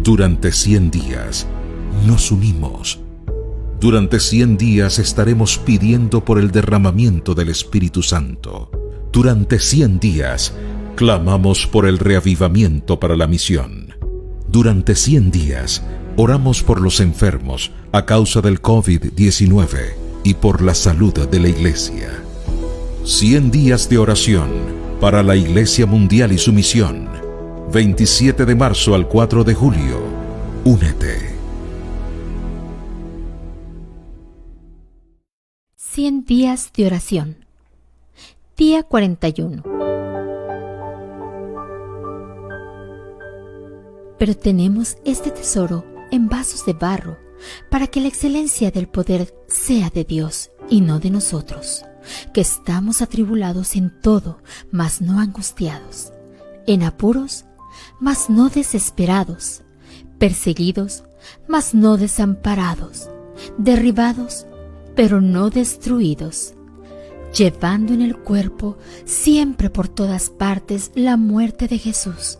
Durante 100 días nos unimos. Durante 100 días estaremos pidiendo por el derramamiento del Espíritu Santo. Durante 100 días clamamos por el reavivamiento para la misión. Durante 100 días oramos por los enfermos a causa del COVID-19 y por la salud de la Iglesia. 100 días de oración para la Iglesia Mundial y su misión. 27 de marzo al 4 de julio. Únete. 100 días de oración. Día 41. Pero tenemos este tesoro en vasos de barro, para que la excelencia del poder sea de Dios y no de nosotros, que estamos atribulados en todo, mas no angustiados, en apuros, mas no desesperados, perseguidos, mas no desamparados, derribados, pero no destruidos, llevando en el cuerpo siempre por todas partes la muerte de Jesús,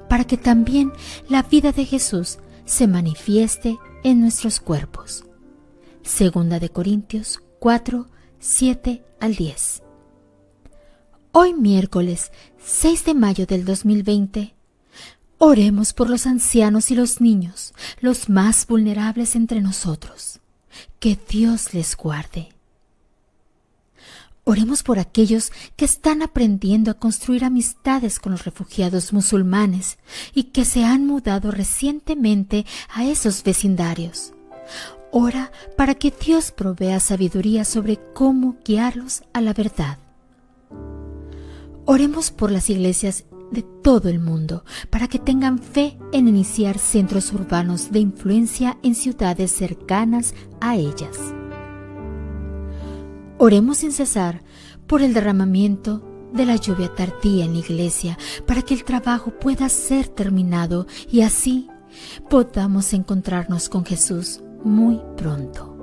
para que también la vida de Jesús se manifieste en nuestros cuerpos. Segunda de Corintios 4, 7 al 10. Hoy miércoles 6 de mayo del 2020, oremos por los ancianos y los niños, los más vulnerables entre nosotros. Que Dios les guarde. Oremos por aquellos que están aprendiendo a construir amistades con los refugiados musulmanes y que se han mudado recientemente a esos vecindarios. Ora para que Dios provea sabiduría sobre cómo guiarlos a la verdad. Oremos por las iglesias de todo el mundo para que tengan fe en iniciar centros urbanos de influencia en ciudades cercanas a ellas. Oremos sin cesar por el derramamiento de la lluvia tardía en la iglesia para que el trabajo pueda ser terminado y así podamos encontrarnos con Jesús muy pronto.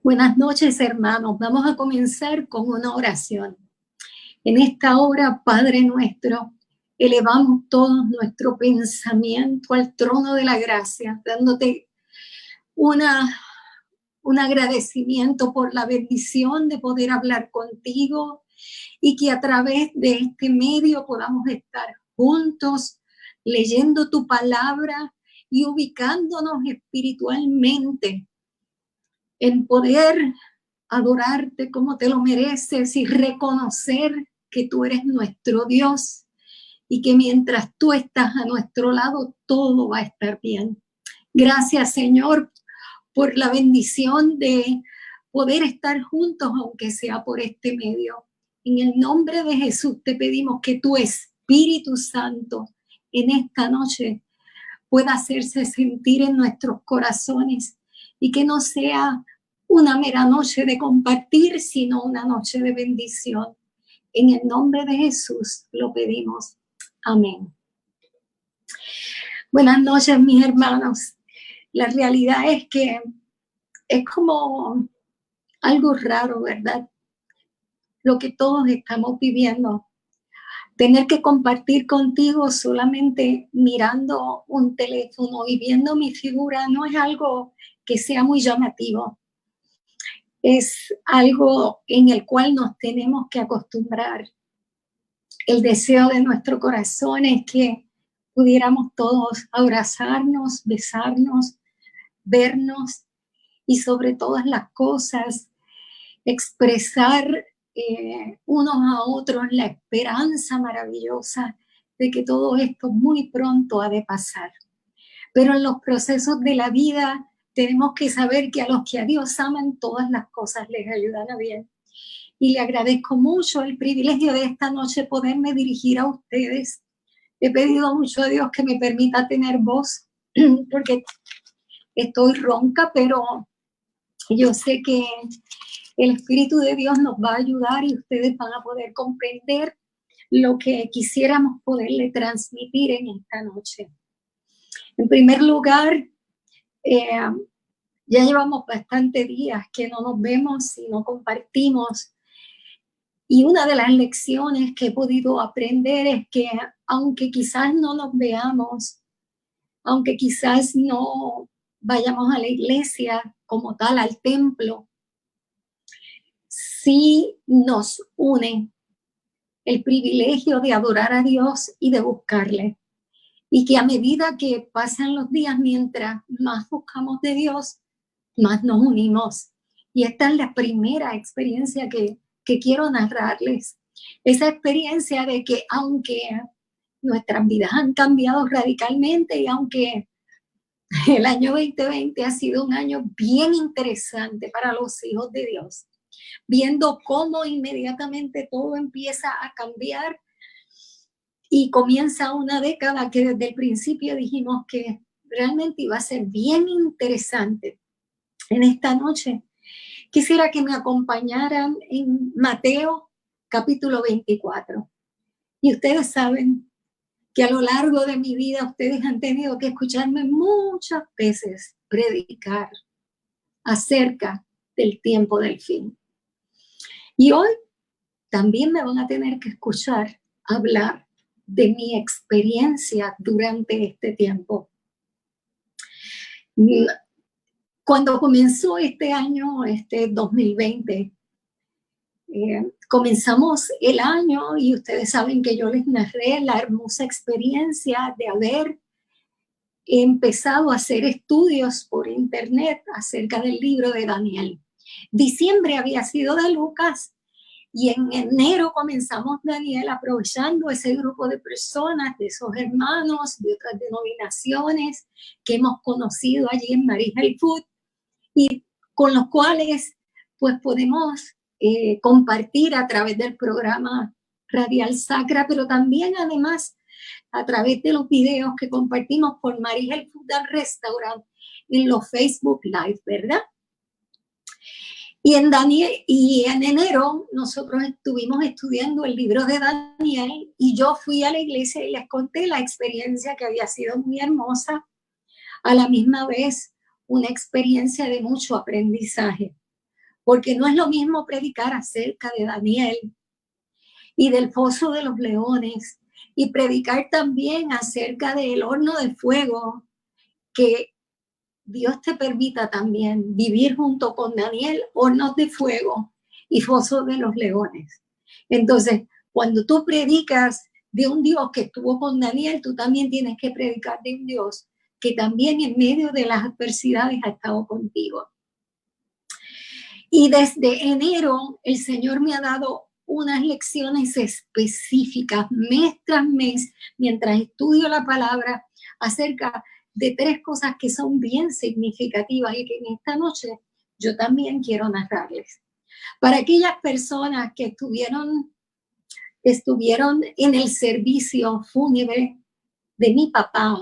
Buenas noches, hermanos. Vamos a comenzar con una oración. En esta hora, Padre nuestro, elevamos todo nuestro pensamiento al trono de la gracia, dándote un agradecimiento por la bendición de poder hablar contigo y que a través de este medio podamos estar juntos leyendo tu palabra y ubicándonos espiritualmente en poder adorarte como te lo mereces y reconocer que tú eres nuestro Dios y que mientras tú estás a nuestro lado, todo va a estar bien. Gracias, Señor, por la bendición de poder estar juntos, aunque sea por este medio. En el nombre de Jesús te pedimos que tu Espíritu Santo en esta noche pueda hacerse sentir en nuestros corazones y que no sea una mera noche de compartir, sino una noche de bendición. En el nombre de Jesús lo pedimos. Amén. Buenas noches, mis hermanos. La realidad es que es como algo raro, ¿verdad? Lo que todos estamos viviendo. Tener que compartir contigo solamente mirando un teléfono y viendo mi figura no es algo que sea muy llamativo. Es algo en el cual nos tenemos que acostumbrar. El deseo de nuestro corazón es que pudiéramos todos abrazarnos, besarnos, vernos y sobre todas las cosas expresar unos a otros la esperanza maravillosa de que todo esto muy pronto ha de pasar. Pero en los procesos de la vida tenemos que saber que a los que a Dios aman, todas las cosas les ayudan a bien. Y le agradezco mucho el privilegio de esta noche poderme dirigir a ustedes. He pedido mucho a Dios que me permita tener voz, porque estoy ronca, pero yo sé que el Espíritu de Dios nos va a ayudar y ustedes van a poder comprender lo que quisiéramos poderle transmitir en esta noche. En primer lugar, ya llevamos bastantes días que no nos vemos y no compartimos. Y una de las lecciones que he podido aprender es que aunque quizás no nos veamos, aunque quizás no vayamos a la iglesia como tal, al templo, sí nos une el privilegio de adorar a Dios y de buscarle. Y que a medida que pasan los días, mientras más buscamos de Dios, más nos unimos. Y esta es la primera experiencia que quiero narrarles. Esa experiencia de que aunque nuestras vidas han cambiado radicalmente y aunque el año 2020 ha sido un año bien interesante para los hijos de Dios, viendo cómo inmediatamente todo empieza a cambiar y comienza una década que desde el principio dijimos que realmente iba a ser bien interesante. En esta noche quisiera que me acompañaran en Mateo capítulo 24. Y ustedes saben que a lo largo de mi vida ustedes han tenido que escucharme muchas veces predicar acerca del tiempo del fin. Y hoy también me van a tener que escuchar hablar de mi experiencia durante este tiempo. Cuando comenzó este año, este 2020, comenzamos el año y ustedes saben que yo les narré la hermosa experiencia de haber empezado a hacer estudios por internet acerca del libro de Daniel. Diciembre había sido de Lucas y en enero comenzamos Daniel, aprovechando ese grupo de personas, de esos hermanos de otras denominaciones que hemos conocido allí en Marija el Food y con los cuales pues podemos compartir a través del programa Radial Sacra, pero también además a través de los videos que compartimos por Marija el Food and Restaurant en los Facebook Live, ¿verdad? Y en enero nosotros estuvimos estudiando el libro de Daniel y yo fui a la iglesia y les conté la experiencia que había sido muy hermosa, a la misma vez una experiencia de mucho aprendizaje. porque no es lo mismo predicar acerca de Daniel y del foso de los leones y predicar también acerca del horno de fuego, que Dios te permita también vivir junto con Daniel, hornos de fuego y foso de los leones. Entonces, cuando tú predicas de un Dios que estuvo con Daniel, tú también tienes que predicar de un Dios que también en medio de las adversidades ha estado contigo. Y desde enero el Señor me ha dado unas lecciones específicas, mes tras mes, mientras estudio la palabra, acerca de 3 cosas que son bien significativas y que en esta noche yo también quiero narrarles. Para aquellas personas que estuvieron en el servicio fúnebre de mi papá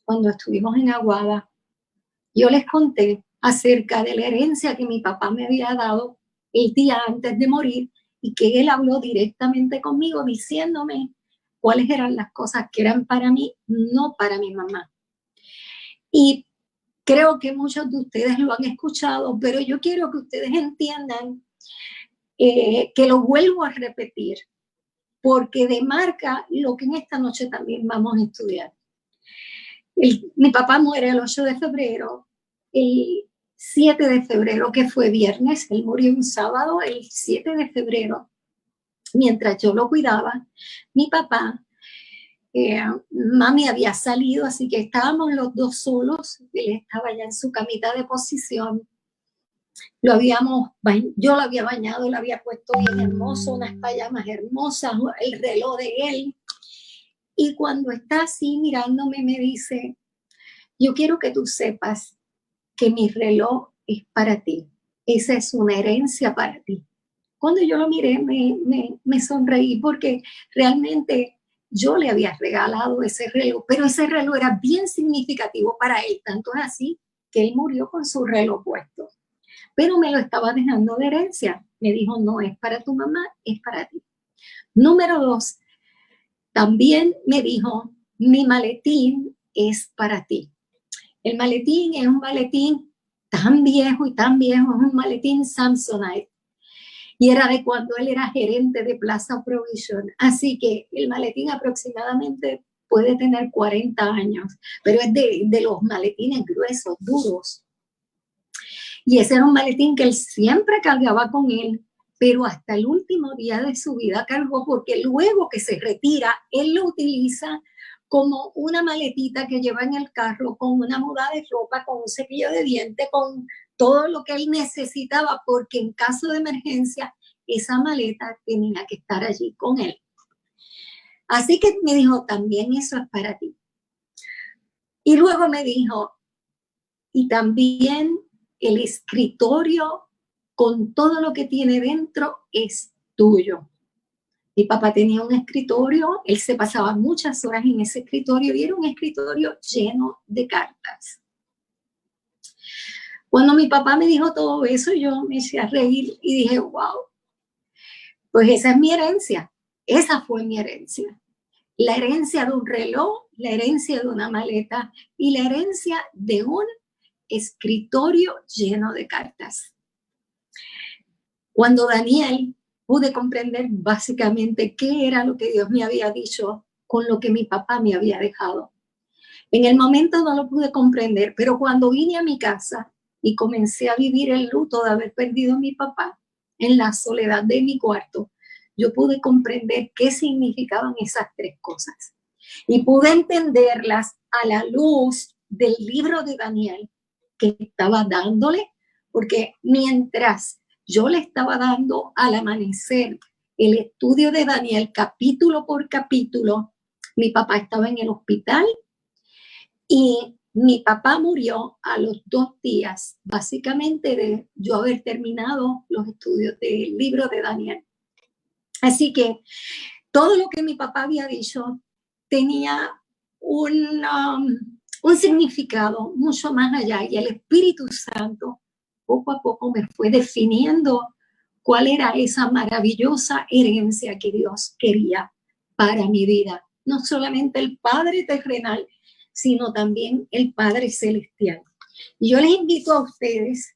cuando estuvimos en Aguada, yo les conté acerca de la herencia que mi papá me había dado el día antes de morir y que él habló directamente conmigo diciéndome cuáles eran las cosas que eran para mí, no para mi mamá. Y creo que muchos de ustedes lo han escuchado, pero yo quiero que ustedes entiendan que lo vuelvo a repetir, porque demarca lo que en esta noche también vamos a estudiar. Mi papá muere el 8 de febrero, el 7 de febrero, que fue viernes, él murió un sábado, el 7 de febrero, mientras yo lo cuidaba, mi papá, mami había salido, así que estábamos los dos solos, él estaba ya en su camita de posición, yo lo había bañado, lo había puesto bien hermoso, unas payamas hermosas, el reloj de él, y cuando está así mirándome me dice: yo quiero que tú sepas que mi reloj es para ti. Esa es una herencia para ti. Cuando yo lo miré, me sonreí porque realmente yo le había regalado ese reloj, pero ese reloj era bien significativo para él, tanto es así que él murió con su reloj puesto. Pero me lo estaba dejando de herencia. Me dijo: no es para tu mamá, es para ti. Número 2, también me dijo: mi maletín es para ti. El maletín es un maletín tan viejo, es un maletín Samsonite. Y era de cuando él era gerente de Plaza Provision. Así que el maletín aproximadamente puede tener 40 años, pero es de los maletines gruesos, duros. Y ese era un maletín que él siempre cargaba con él, pero hasta el último día de su vida cargó, porque luego que se retira, él lo utiliza como una maletita que lleva en el carro, con una muda de ropa, con un cepillo de dientes, con todo lo que él necesitaba, porque en caso de emergencia, esa maleta tenía que estar allí con él. Así que me dijo: también eso es para ti. Y luego me dijo: y también el escritorio con todo lo que tiene dentro es tuyo. Mi papá tenía un escritorio, él se pasaba muchas horas en ese escritorio y era un escritorio lleno de cartas. Cuando mi papá me dijo todo eso, yo me eché a reír y dije: wow, pues esa es mi herencia, esa fue mi herencia. La herencia de un reloj, la herencia de una maleta y la herencia de un escritorio lleno de cartas. Cuando Daniel pude comprender básicamente qué era lo que Dios me había dicho con lo que mi papá me había dejado. En el momento no lo pude comprender, pero cuando vine a mi casa y comencé a vivir el luto de haber perdido a mi papá en la soledad de mi cuarto, yo pude comprender qué significaban esas 3 cosas. Y pude entenderlas a la luz del libro de Daniel que estaba dándole, porque mientras yo le estaba dando al amanecer el estudio de Daniel capítulo por capítulo, mi papá estaba en el hospital y mi papá murió a los 2 días, básicamente, de yo haber terminado los estudios del libro de Daniel. Así que todo lo que mi papá había dicho tenía un significado mucho más allá, y el Espíritu Santo poco a poco me fue definiendo cuál era esa maravillosa herencia que Dios quería para mi vida. No solamente el Padre terrenal, sino también el Padre celestial. Y yo les invito a ustedes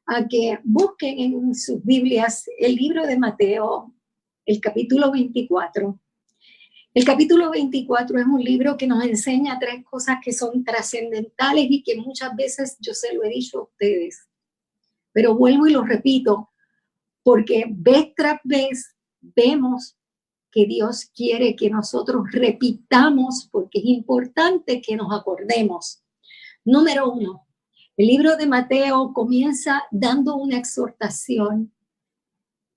a que busquen en sus Biblias el libro de Mateo, el capítulo 24. El capítulo 24 es un libro que nos enseña tres cosas que son trascendentales y que muchas veces yo se lo he dicho a ustedes. Pero vuelvo y lo repito, porque vez tras vez vemos que Dios quiere que nosotros repitamos, porque es importante que nos acordemos. Número 1, el libro de Mateo comienza dando una exhortación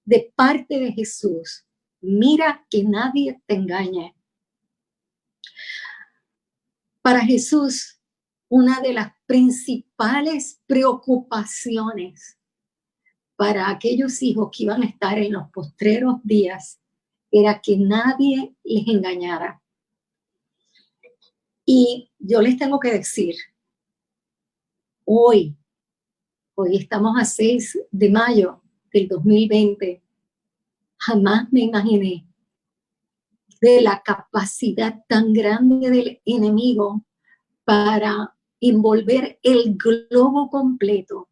de parte de Jesús. Mira que nadie te engañe. Para Jesús, una de las principales preocupaciones para aquellos hijos que iban a estar en los postreros días era que nadie les engañara. Y yo les tengo que decir, hoy estamos a 6 de mayo del 2020, jamás me imaginé de la capacidad tan grande del enemigo para envolver el globo completo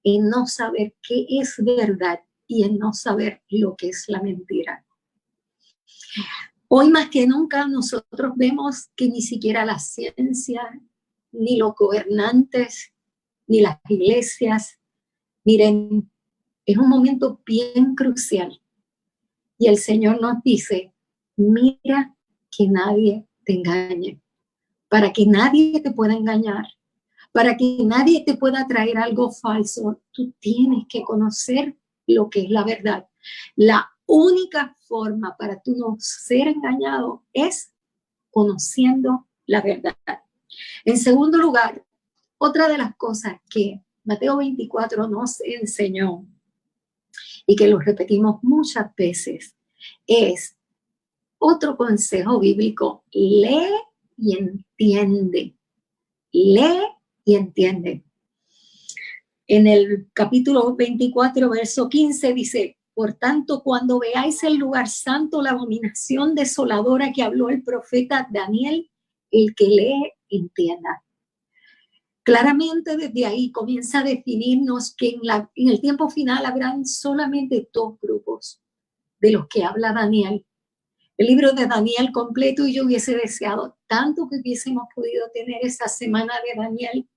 en no saber qué es verdad y en no saber lo que es la mentira. Hoy más que nunca nosotros vemos que ni siquiera la ciencia, ni los gobernantes, ni las iglesias, miren, es un momento bien crucial. Y el Señor nos dice, mira que nadie te engañe, para que nadie te pueda engañar, para que nadie te pueda traer algo falso, tú tienes que conocer lo que es la verdad. La única forma para tú no ser engañado es conociendo la verdad. En segundo lugar, otra de las cosas que Mateo 24 nos enseñó y que lo repetimos muchas veces es otro consejo bíblico: lee y entiende. Lee y entiende. En el capítulo 24, verso 15 dice, por tanto, cuando veáis el lugar santo, la abominación desoladora que habló el profeta Daniel, el que lee, entienda. Claramente desde ahí comienza a definirnos que en el tiempo final habrán solamente dos grupos de los que habla Daniel. El libro de Daniel completo, y yo hubiese deseado tanto que hubiésemos podido tener esa semana de Daniel.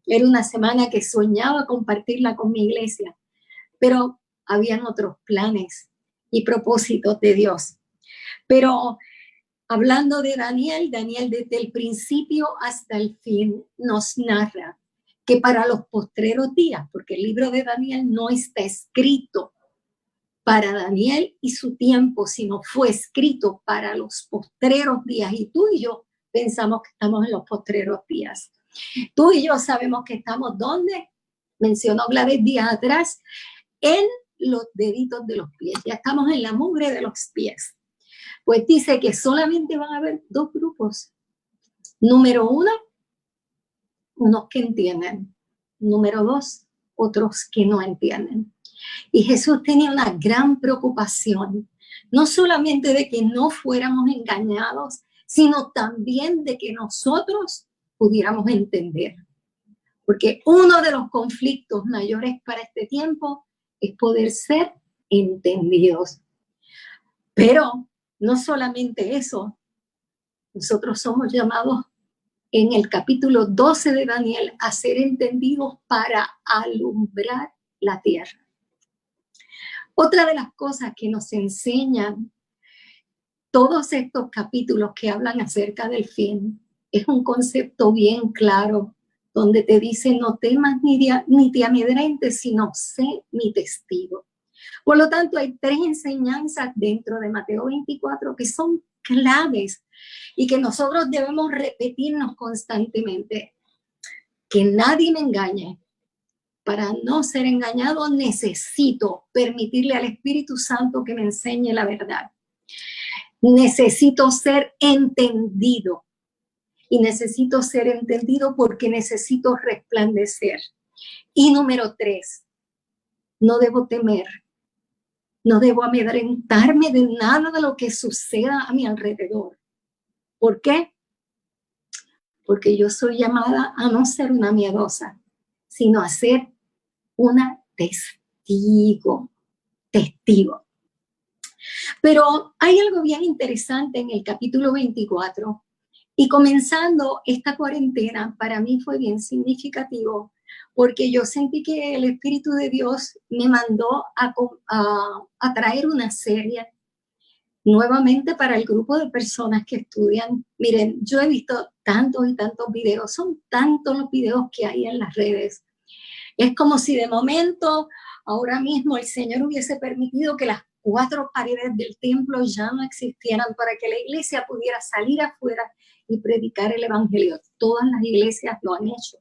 Era una semana que soñaba compartirla con mi iglesia, pero habían otros planes y propósitos de Dios. Pero hablando de Daniel, Daniel desde el principio hasta el fin nos narra que para los postreros días, porque el libro de Daniel no está escrito para Daniel y su tiempo, sino fue escrito para los postreros días. Y tú y yo pensamos que estamos en los postreros días. Tú y yo sabemos que estamos ¿dónde? Mencionó Gladys días atrás, en los deditos de los pies. Ya estamos en la mugre de los pies. Pues dice que solamente van a haber dos grupos. Número 1, unos que entienden. Número 2, otros que no entienden. Y Jesús tenía una gran preocupación, no solamente de que no fuéramos engañados, sino también de que nosotros pudiéramos entender. Porque uno de los conflictos mayores para este tiempo es poder ser entendidos. Pero no solamente eso, nosotros somos llamados en el capítulo 12 de Daniel a ser entendidos para alumbrar la tierra. Otra de las cosas que nos enseñan todos estos capítulos que hablan acerca del fin es un concepto bien claro, donde te dice no temas ni te amedrentes, sino sé mi testigo. Por lo tanto, hay 3 enseñanzas dentro de Mateo 24 que son claves y que nosotros debemos repetirnos constantemente. Que nadie me engañe. Para no ser engañado, necesito permitirle al Espíritu Santo que me enseñe la verdad. Necesito ser entendido. Y necesito ser entendido porque necesito resplandecer. Y número 3, no debo temer. No debo amedrentarme de nada de lo que suceda a mi alrededor. ¿Por qué? Porque yo soy llamada a no ser una miedosa, sino a ser una testigo. Pero hay algo bien interesante en el capítulo 24. Y comenzando esta cuarentena, para mí fue bien significativo, porque yo sentí que el Espíritu de Dios me mandó a traer una serie nuevamente para el grupo de personas que estudian. Miren, yo he visto tantos y tantos videos, son tantos los videos que hay en las redes. Es como si de momento, ahora mismo, el Señor hubiese permitido que las 4 paredes del templo ya no existieran para que la iglesia pudiera salir afuera y predicar el evangelio. Todas las iglesias lo han hecho.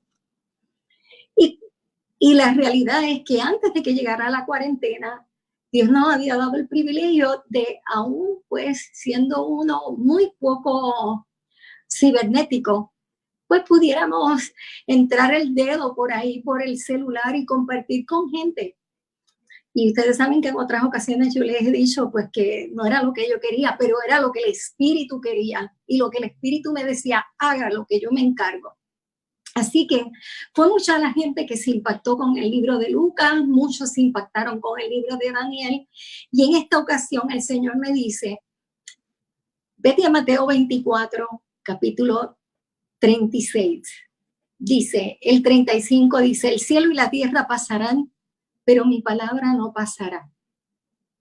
Y la realidad es que antes de que llegara la cuarentena, Dios nos había dado el privilegio de, aún pues siendo uno muy poco cibernético, pues pudiéramos entrar el dedo por ahí, por el celular y compartir con gente. Y ustedes saben que en otras ocasiones yo les he dicho pues que no era lo que yo quería, pero era lo que el Espíritu quería. Y lo que el Espíritu me decía, haga lo que yo me encargo. Así que fue mucha la gente que se impactó con el libro de Lucas, muchos se impactaron con el libro de Daniel. Y en esta ocasión el Señor me dice, vete a Mateo 24, capítulo 36. Dice, el 35 dice, el cielo y la tierra pasarán, pero mi palabra no pasará.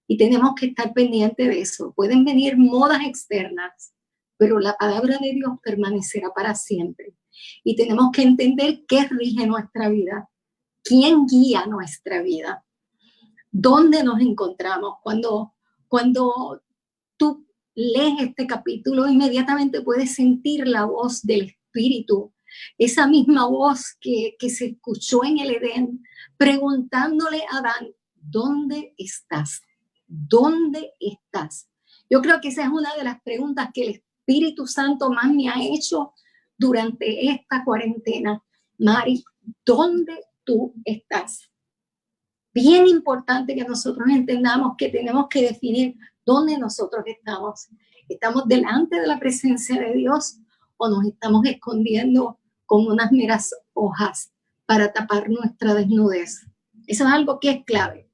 Y tenemos que estar pendientes de eso. Pueden venir modas externas, pero la palabra de Dios permanecerá para siempre. Y tenemos que entender qué rige nuestra vida, quién guía nuestra vida, dónde nos encontramos. Cuando tú lees este capítulo, inmediatamente puedes sentir la voz del Espíritu, esa misma voz que se escuchó en el Edén, preguntándole a Adán, ¿dónde estás? ¿Dónde estás? Yo creo que esa es una de las preguntas que el Espíritu Santo más me ha hecho durante esta cuarentena. Mari, ¿dónde tú estás? Bien importante que nosotros entendamos que tenemos que definir dónde nosotros estamos. ¿Estamos delante de la presencia de Dios o nos estamos escondiendo con unas meras hojas para tapar nuestra desnudez? Eso es algo que es clave.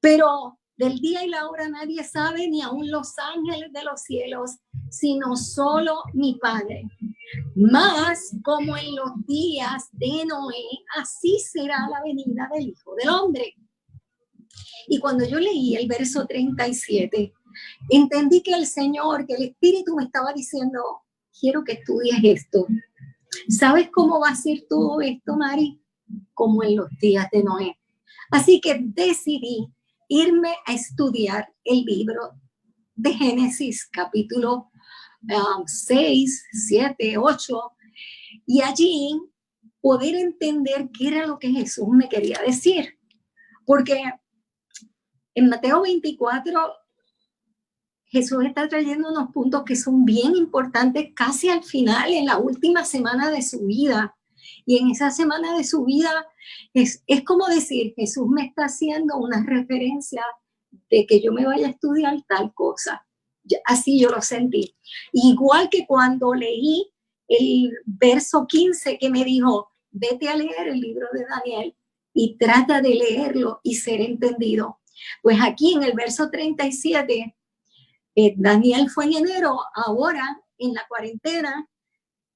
Pero del día y la hora nadie sabe, ni aun los ángeles de los cielos, sino solo mi Padre. Mas como en los días de Noé, así será la venida del Hijo del Hombre. Y cuando yo leí el verso 37, entendí que el Señor, que el Espíritu me estaba diciendo, quiero que estudies esto. ¿Sabes cómo va a ser todo esto, Mari? Como en los días de Noé. Así que decidí irme a estudiar el libro de Génesis, capítulo 6, 7, 8, y allí poder entender qué era lo que Jesús me quería decir. Porque en Mateo 24, Jesús está trayendo unos puntos que son bien importantes casi al final, en la última semana de su vida. Y en esa semana de su vida es como decir, Jesús me está haciendo una referencia de que yo me vaya a estudiar tal cosa. Así yo lo sentí. Igual que cuando leí el verso 15 que me dijo, vete a leer el libro de Daniel y trata de leerlo y ser entendido. Pues aquí en el verso 37, Daniel fue en enero, ahora en la cuarentena,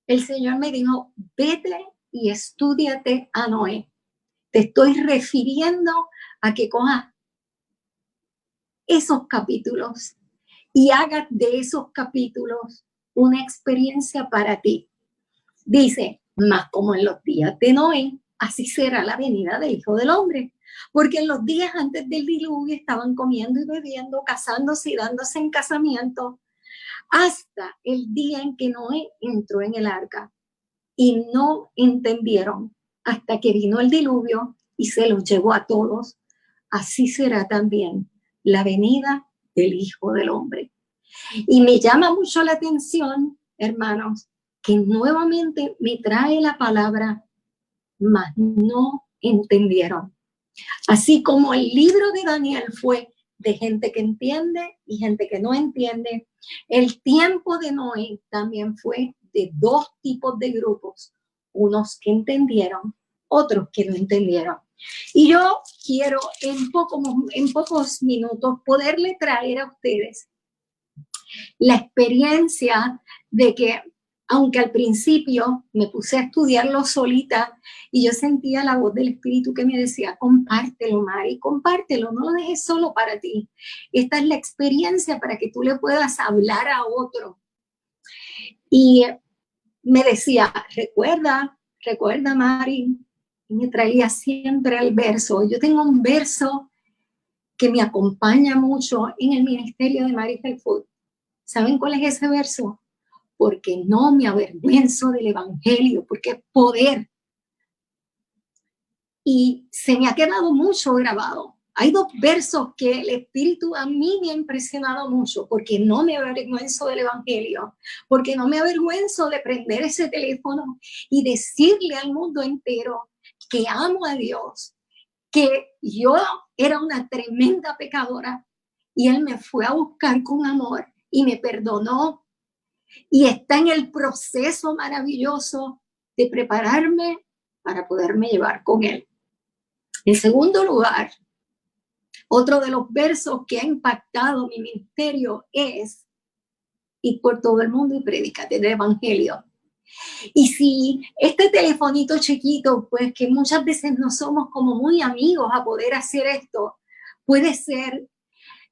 el Señor me dijo, vete y estúdiate a Noé. Te estoy refiriendo a que cojas esos capítulos y hagas de esos capítulos una experiencia para ti. Dice, más como en los días de Noé, así será la venida del Hijo del Hombre. Porque en los días antes del diluvio estaban comiendo y bebiendo, casándose y dándose en casamiento, hasta el día en que Noé entró en el arca. Y no entendieron hasta que vino el diluvio y se los llevó a todos. Así será también la venida del Hijo del Hombre. Y me llama mucho la atención, hermanos, que nuevamente me trae la palabra, mas no entendieron. Así como el libro de Daniel fue de gente que entiende y gente que no entiende, el tiempo de Noé también fue de dos tipos de grupos, unos que entendieron, otros que no entendieron. Y yo quiero en pocos minutos poderle traer a ustedes la experiencia de que, aunque al principio me puse a estudiarlo solita y yo sentía la voz del Espíritu que me decía, compártelo, Mari, compártelo, no lo dejes solo para ti. Esta es la experiencia para que tú le puedas hablar a otro. Y me decía, recuerda, Mari, y me traía siempre el verso. Yo tengo un verso que me acompaña mucho en el ministerio de Mari Helfut. ¿Saben cuál es ese verso? Porque no me avergüenzo del evangelio, porque es poder. Y se me ha quedado mucho grabado. Hay dos versos que el Espíritu a mí me ha impresionado mucho, porque no me avergüenzo del evangelio, porque no me avergüenzo de prender ese teléfono y decirle al mundo entero que amo a Dios, que yo era una tremenda pecadora y Él me fue a buscar con amor y me perdonó y está en el proceso maravilloso de prepararme para poderme llevar con Él. En segundo lugar, otro de los versos que ha impactado mi ministerio es ir por todo el mundo y predícate el evangelio. Y si este telefonito chiquito, pues que muchas veces no somos como muy amigos a poder hacer esto, puede ser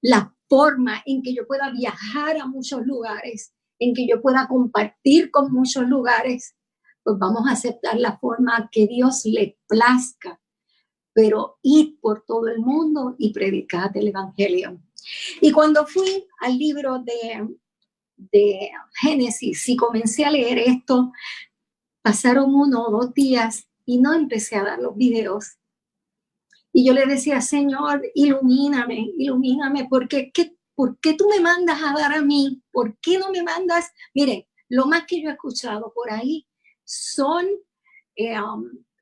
la forma en que yo pueda viajar a muchos lugares, en que yo pueda compartir con muchos lugares, pues vamos a aceptar la forma que Dios le plazca, pero ir por todo el mundo y predicar el evangelio. Y cuando fui al libro de Génesis y comencé a leer esto, pasaron 1 o 2 días y no empecé a dar los videos. Y yo le decía, Señor, ilumíname, ¿por qué tú me mandas a dar a mí? ¿Por qué no me mandas? Miren, lo más que yo he escuchado por ahí son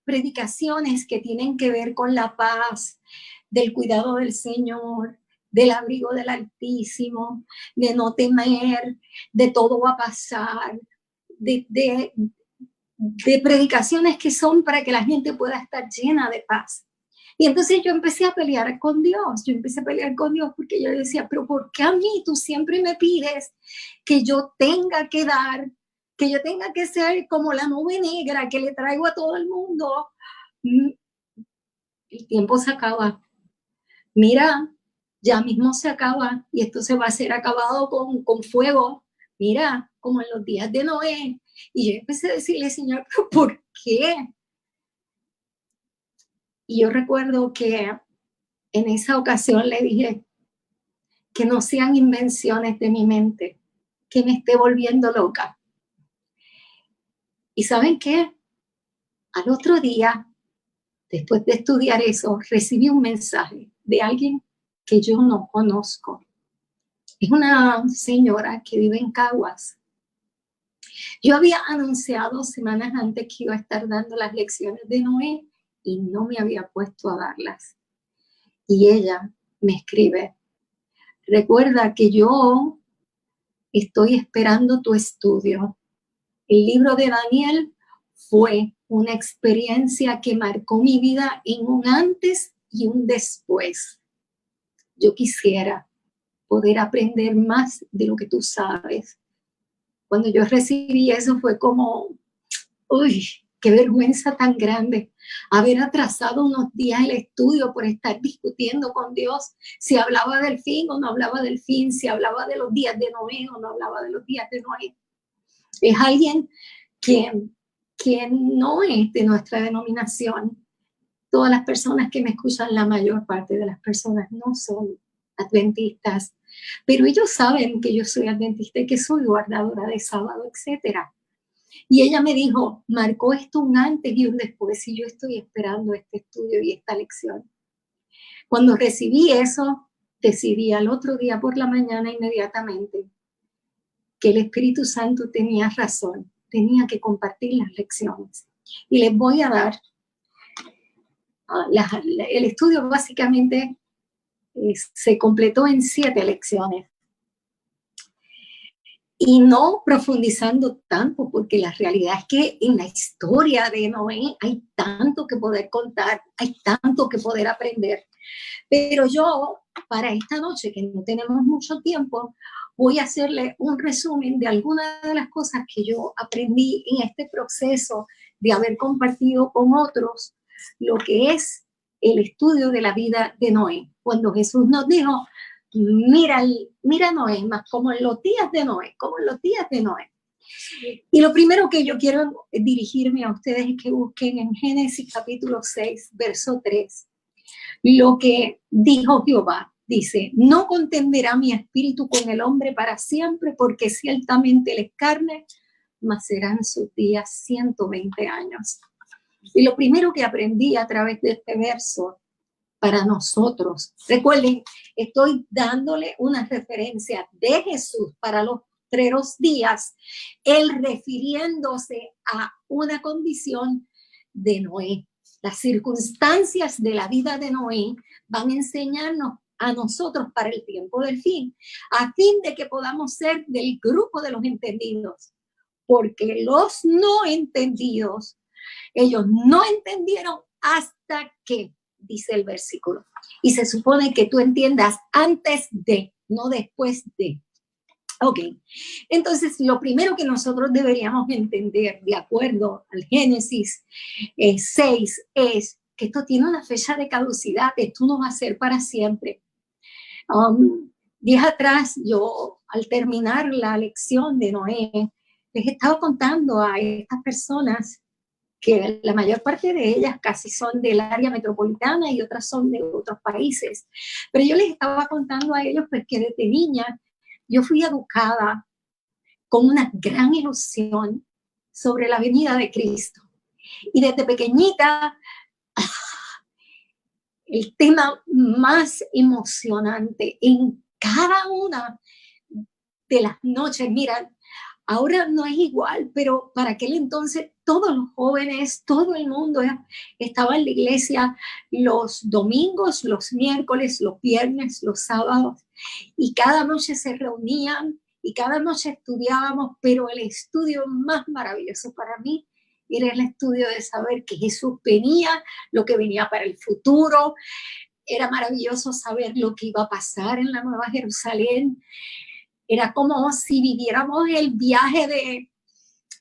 predicaciones que tienen que ver con la paz, del cuidado del Señor, del abrigo del Altísimo, de no temer, de todo va a pasar, de predicaciones que son para que la gente pueda estar llena de paz. Y entonces yo empecé a pelear con Dios, porque yo decía, pero ¿por qué a mí tú siempre me pides que yo tenga que dar, que yo tenga que ser como la nube negra que le traigo a todo el mundo? El tiempo se acaba. Mira, ya mismo se acaba y esto se va a ser acabado con fuego. Mira, como en los días de Noé. Y yo empecé a decirle, Señor, ¿pero por qué? Y yo recuerdo que en esa ocasión le dije que no sean invenciones de mi mente, que me esté volviendo loca. ¿Y saben qué? Al otro día, después de estudiar eso, recibí un mensaje de alguien que yo no conozco. Es una señora que vive en Caguas. Yo había anunciado semanas antes que iba a estar dando las lecciones de Noé y no me había puesto a darlas. Y ella me escribe, recuerda que yo estoy esperando tu estudio. El libro de Daniel fue una experiencia que marcó mi vida en un antes y un después. Yo quisiera poder aprender más de lo que tú sabes. Cuando yo recibí eso fue como, uy, qué vergüenza tan grande haber atrasado unos días el estudio por estar discutiendo con Dios si hablaba del fin o no hablaba del fin, si hablaba de los días de Noé o no hablaba de los días de Noé. Es alguien que no es de nuestra denominación. Todas las personas que me escuchan, la mayor parte de las personas no son adventistas, pero ellos saben que yo soy adventista y que soy guardadora de sábado, etcétera. Y ella me dijo, marcó esto un antes y un después, y yo estoy esperando este estudio y esta lección. Cuando recibí eso, decidí al otro día por la mañana inmediatamente que el Espíritu Santo tenía razón, tenía que compartir las lecciones. Y les voy a dar, el estudio básicamente se completó en 7 lecciones. y no profundizando tanto, porque la realidad es que en la historia de Noé hay tanto que poder contar, hay tanto que poder aprender. Pero yo, para esta noche, que no tenemos mucho tiempo, voy a hacerle un resumen de algunas de las cosas que yo aprendí en este proceso de haber compartido con otros lo que es el estudio de la vida de Noé. Cuando Jesús nos dijo, mira Noé, más como en los días de Noé, como en los días de Noé. Y lo primero que yo quiero dirigirme a ustedes es que busquen en Génesis capítulo 6, verso 3, lo que dijo Jehová. Dice, no contenderá mi espíritu con el hombre para siempre, porque ciertamente él es carne, mas serán sus días 120 años. Y lo primero que aprendí a través de este verso para nosotros, recuerden, estoy dándole una referencia de Jesús para los postreros días, él refiriéndose a una condición de Noé. Las circunstancias de la vida de Noé van a enseñarnos a nosotros para el tiempo del fin, a fin de que podamos ser del grupo de los entendidos, porque los no entendidos, ellos no entendieron hasta que, dice el versículo, y se supone que tú entiendas antes de, no después de. Ok, entonces lo primero que nosotros deberíamos entender, de acuerdo al Génesis 6, es que esto tiene una fecha de caducidad, esto no va a ser para siempre. Días atrás, yo al terminar la lección de Noé, les estaba contando a estas personas que la mayor parte de ellas casi son del área metropolitana y otras son de otros países. Pero yo les estaba contando a ellos pues, que desde niña yo fui educada con una gran ilusión sobre la venida de Cristo. Y desde pequeñita, el tema más emocionante en cada una de las noches, mira, ahora no es igual, pero para aquel entonces todos los jóvenes, todo el mundo estaba en la iglesia los domingos, los miércoles, los viernes, los sábados, y cada noche se reunían y cada noche estudiábamos, pero el estudio más maravilloso para mí era el estudio de saber que Jesús venía, lo que venía para el futuro. Era maravilloso saber lo que iba a pasar en la Nueva Jerusalén. Era como si viviéramos el viaje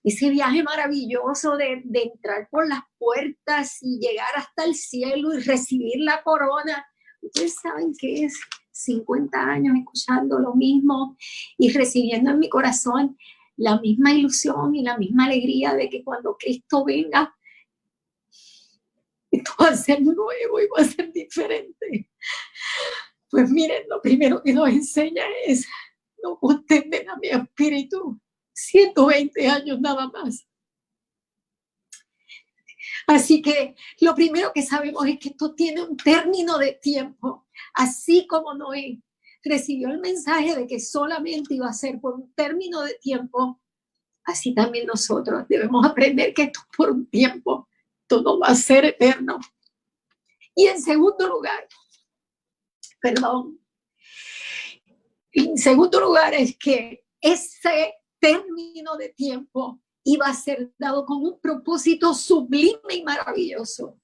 ese viaje maravilloso de entrar por las puertas y llegar hasta el cielo y recibir la corona. Ustedes saben que es 50 años escuchando lo mismo y recibiendo en mi corazón la misma ilusión y la misma alegría de que cuando Cristo venga, esto va a ser nuevo y va a ser diferente. Pues miren, lo primero que nos enseña es no contenden a mi espíritu 120 años nada más. Así que lo primero que sabemos es que esto tiene un término de tiempo, así como Noé recibió el mensaje de que solamente iba a ser por un término de tiempo, así también nosotros debemos aprender que esto es por un tiempo, esto no va a ser eterno. Y en segundo lugar, es que ese término de tiempo iba a ser dado con un propósito sublime y maravilloso.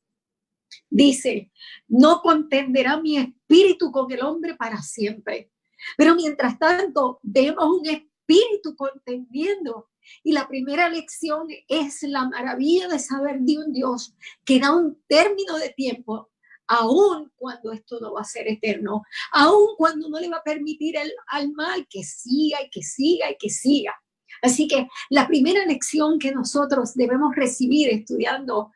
Dice, no contenderá mi espíritu con el hombre para siempre. Pero mientras tanto, vemos un espíritu contendiendo. Y la primera lección es la maravilla de saber de un Dios que da un término de tiempo, aun cuando esto no va a ser eterno, aun cuando no le va a permitir al mal que siga y que siga y que siga. Así que la primera lección que nosotros debemos recibir estudiando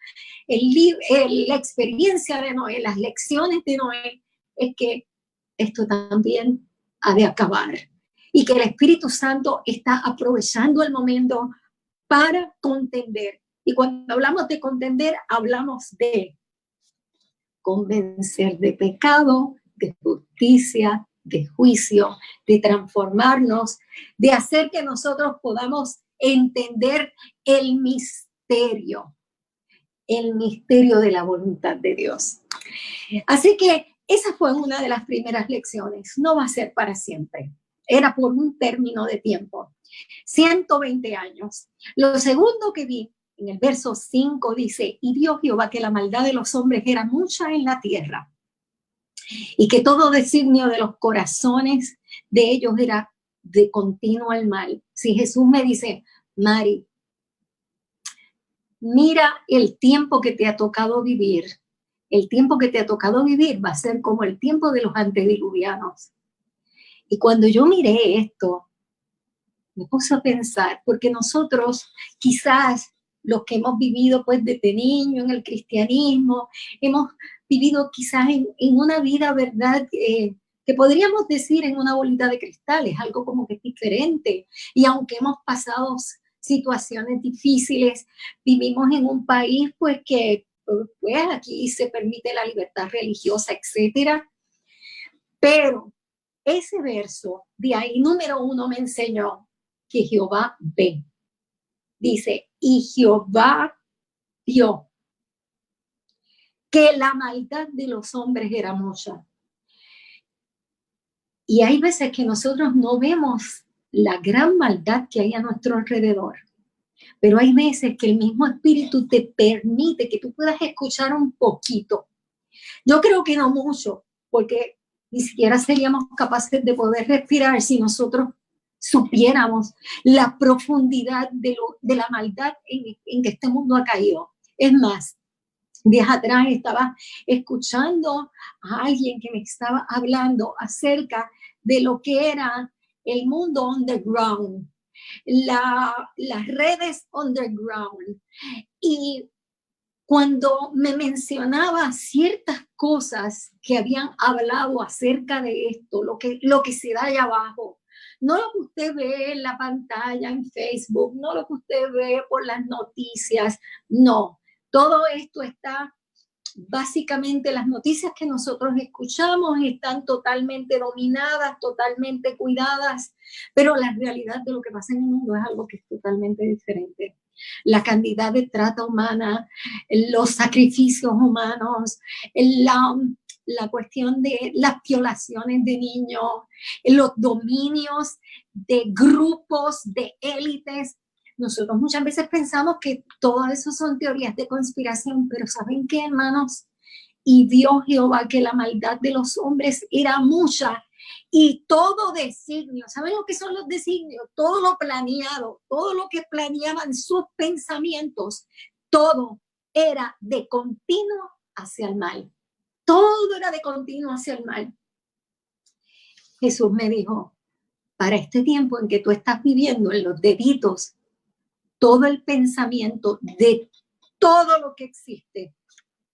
la experiencia de Noé, las lecciones de Noé, es que esto también ha de acabar y que el Espíritu Santo está aprovechando el momento para contender. Y cuando hablamos de contender, hablamos de convencer de pecado, de justicia, de juicio, de transformarnos, de hacer que nosotros podamos entender el misterio de la voluntad de Dios. Así que esa fue una de las primeras lecciones. No va a ser para siempre. Era por un término de tiempo. 120 años. Lo segundo que vi en el verso 5 dice, y vio Jehová que la maldad de los hombres era mucha en la tierra y que todo designio de los corazones de ellos era de continuo al mal. Si Jesús me dice, Mari, mira el tiempo que te ha tocado vivir. El tiempo que te ha tocado vivir va a ser como el tiempo de los antediluvianos. Y cuando yo miré esto, me puse a pensar, porque nosotros quizás los que hemos vivido pues desde niño en el cristianismo, hemos vivido quizás en una vida, ¿verdad? Que podríamos decir en una bolita de cristales, algo como que es diferente. Y aunque hemos pasado situaciones difíciles, vivimos en un país pues que pues aquí se permite la libertad religiosa, etcétera. Pero ese verso de ahí, número 1, me enseñó que Jehová ve. Dice, y Jehová vio que la maldad de los hombres era mucha. Y hay veces que nosotros no vemos la gran maldad que hay a nuestro alrededor. Pero hay veces que el mismo Espíritu te permite que tú puedas escuchar un poquito. Yo creo que no mucho, porque ni siquiera seríamos capaces de poder respirar si nosotros supiéramos la profundidad de la maldad en que este mundo ha caído. Es más, días atrás estaba escuchando a alguien que me estaba hablando acerca de lo que era el mundo underground, las redes underground. Y cuando me mencionaba ciertas cosas que habían hablado acerca de esto, lo que se da allá abajo, no lo que usted ve en la pantalla, en Facebook, no lo que usted ve por las noticias, no. Todo esto está, básicamente las noticias que nosotros escuchamos están totalmente dominadas, totalmente cuidadas, pero la realidad de lo que pasa en el mundo es algo que es totalmente diferente. La cantidad de trata humana, los sacrificios humanos, la cuestión de las violaciones de niños, los dominios de grupos, de élites. Nosotros muchas veces pensamos que todo eso son teorías de conspiración, pero ¿saben qué, hermanos? Y vio Jehová que la maldad de los hombres era mucha y todo designio, ¿saben lo que son los designios? Todo lo planeado, todo lo que planeaban sus pensamientos, todo era de continuo hacia el mal. Todo era de continuo hacia el mal. Jesús me dijo, para este tiempo en que tú estás viviendo, en los deditos, todo el pensamiento de todo lo que existe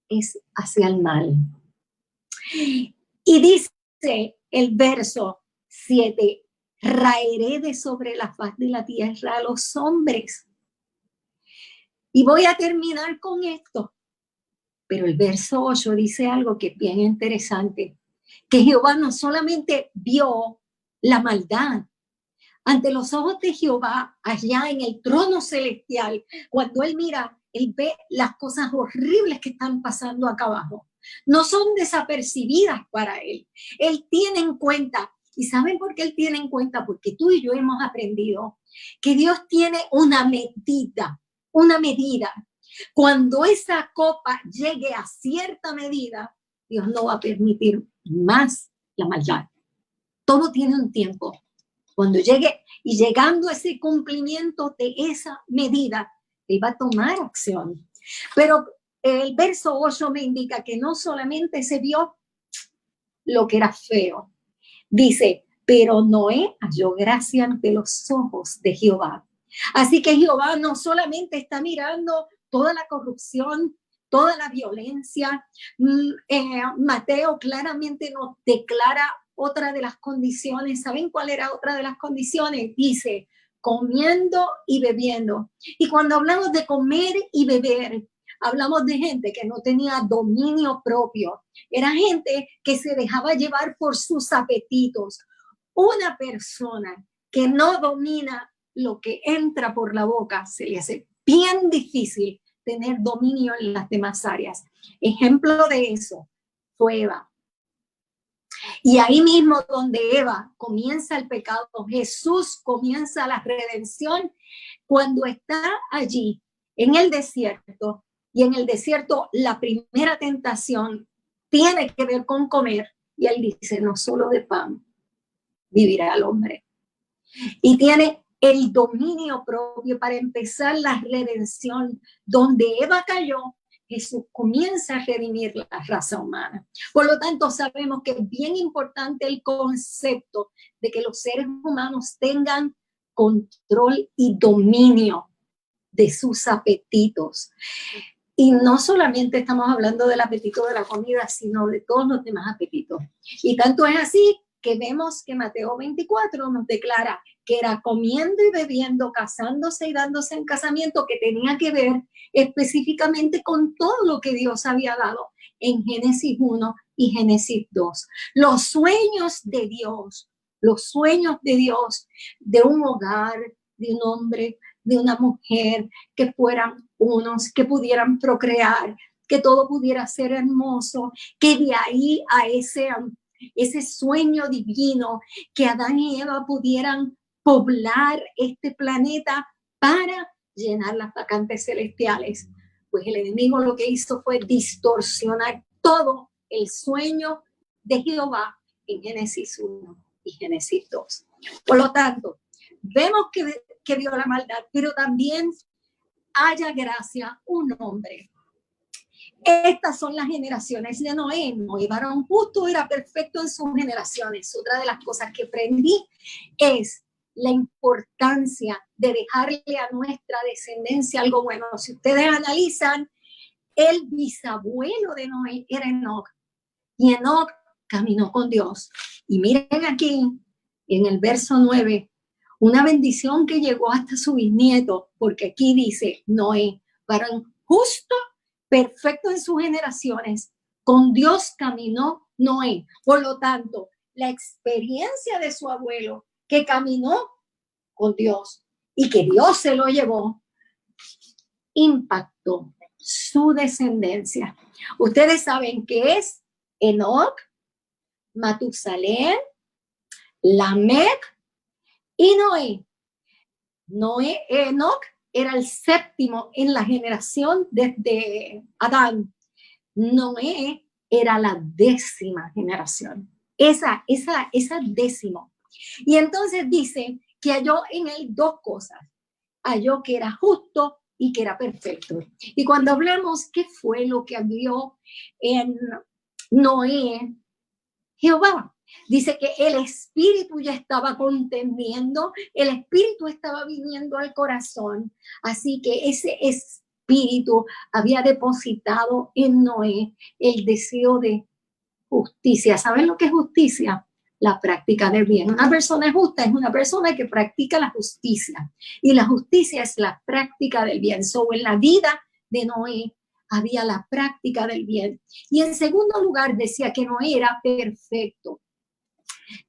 es hacia el mal. Y dice el verso 7, raeré de sobre la faz de la tierra a los hombres. Y voy a terminar con esto. Pero el verso 8 dice algo que es bien interesante, que Jehová no solamente vio la maldad, ante los ojos de Jehová, allá en el trono celestial, cuando él mira, él ve las cosas horribles que están pasando acá abajo. No son desapercibidas para él. Él tiene en cuenta, ¿y saben por qué él tiene en cuenta? Porque tú y yo hemos aprendido que Dios tiene una medida, una medida. Cuando esa copa llegue a cierta medida, Dios no va a permitir más la maldad. Todo tiene un tiempo. Cuando llegue y llegando a ese cumplimiento de esa medida, Él va a tomar acción. Pero el verso 8 me indica que no solamente se vio lo que era feo. Dice, pero Noé halló gracia ante los ojos de Jehová. Así que Jehová no solamente está mirando toda la corrupción, toda la violencia. Mateo claramente nos declara otra de las condiciones. ¿Saben cuál era otra de las condiciones? Dice, comiendo y bebiendo. Y cuando hablamos de comer y beber, hablamos de gente que no tenía dominio propio. Era gente que se dejaba llevar por sus apetitos. Una persona que no domina lo que entra por la boca, se le hace bien difícil tener dominio en las demás áreas. Ejemplo de eso fue Eva. Y ahí mismo donde Eva comienza el pecado, Jesús comienza la redención cuando está allí en el desierto. Y en el desierto la primera tentación tiene que ver con comer. Y él dice, no solo de pan vivirá el hombre. Y tiene el dominio propio para empezar la redención. Donde Eva cayó, Jesús comienza a redimir la raza humana. Por lo tanto, sabemos que es bien importante el concepto de que los seres humanos tengan control y dominio de sus apetitos. Y no solamente estamos hablando del apetito de la comida, sino de todos los demás apetitos. Y tanto es así que vemos que Mateo 24 nos declara que era comiendo y bebiendo, casándose y dándose en casamiento, que tenía que ver específicamente con todo lo que Dios había dado en Génesis 1 y Génesis 2. Los sueños de Dios de un hogar, de un hombre, de una mujer, que fueran unos, que pudieran procrear, que todo pudiera ser hermoso, que de ahí a ese sueño divino, que Adán y Eva pudieran poblar este planeta para llenar las vacantes celestiales. Pues el enemigo lo que hizo fue distorsionar todo el sueño de Jehová en Génesis 1 y Génesis 2. Por lo tanto, vemos que vio la maldad, pero también haya gracia un hombre. Estas son las generaciones de Noé. Noé, varón justo, era perfecto en sus generaciones. Otra de las cosas que aprendí es la importancia de dejarle a nuestra descendencia algo bueno. Si ustedes analizan, el bisabuelo de Noé era Enoc, y Enoc caminó con Dios. Y miren aquí, en el verso 9, una bendición que llegó hasta su bisnieto, porque aquí dice Noé, varón justo, perfecto en sus generaciones, con Dios caminó Noé. Por lo tanto, la experiencia de su abuelo, que caminó con Dios y que Dios se lo llevó, impactó su descendencia. Ustedes saben que es Enoc, Matusalén, Lamec y Noé. Enoc era el séptimo en la generación desde Adán. Noé era la 10ª generación. Esa décimo. Y entonces dice que halló en él dos cosas. Halló que era justo y que era perfecto. Y cuando hablamos qué fue lo que halló en Noé, Jehová, dice que el espíritu ya estaba contendiendo, el espíritu estaba viniendo al corazón, así que ese espíritu había depositado en Noé el deseo de justicia. ¿Saben lo que es justicia? La práctica del bien. Una persona justa es una persona que practica la justicia, y la justicia es la práctica del bien. En la vida de Noé había la práctica del bien. Y en segundo lugar decía que Noé era perfecto.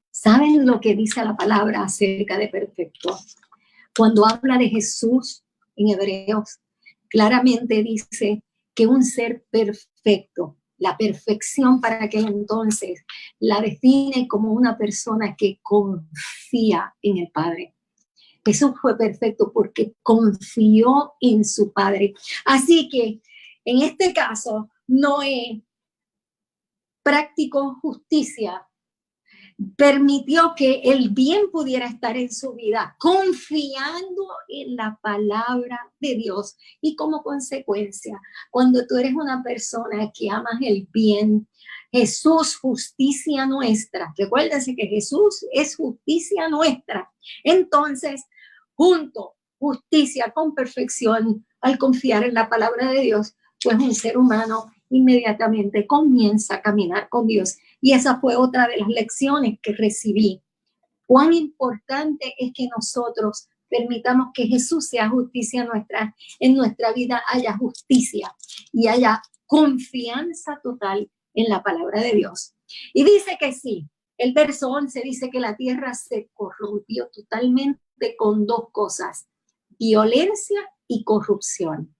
¿Saben lo que dice la palabra acerca de perfecto? Cuando habla de Jesús en Hebreos, claramente dice que un ser perfecto, la perfección para aquel entonces, la define como una persona que confía en el Padre. Jesús fue perfecto porque confió en su Padre. Así que, en este caso, Noé practicó justicia, permitió que el bien pudiera estar en su vida, confiando en la palabra de Dios. Y como consecuencia, cuando tú eres una persona que amas el bien, Jesús, justicia nuestra, recuérdense que Jesús es justicia nuestra, entonces, junto justicia con perfección, al confiar en la palabra de Dios, pues un ser humano inmediatamente comienza a caminar con Dios. Y esa fue otra de las lecciones que recibí. Cuán importante es que nosotros permitamos que Jesús sea justicia nuestra, en nuestra vida haya justicia y haya confianza total en la palabra de Dios. Y dice que sí, el verso 11 dice que la tierra se corrompió totalmente con dos cosas, violencia y corrupción.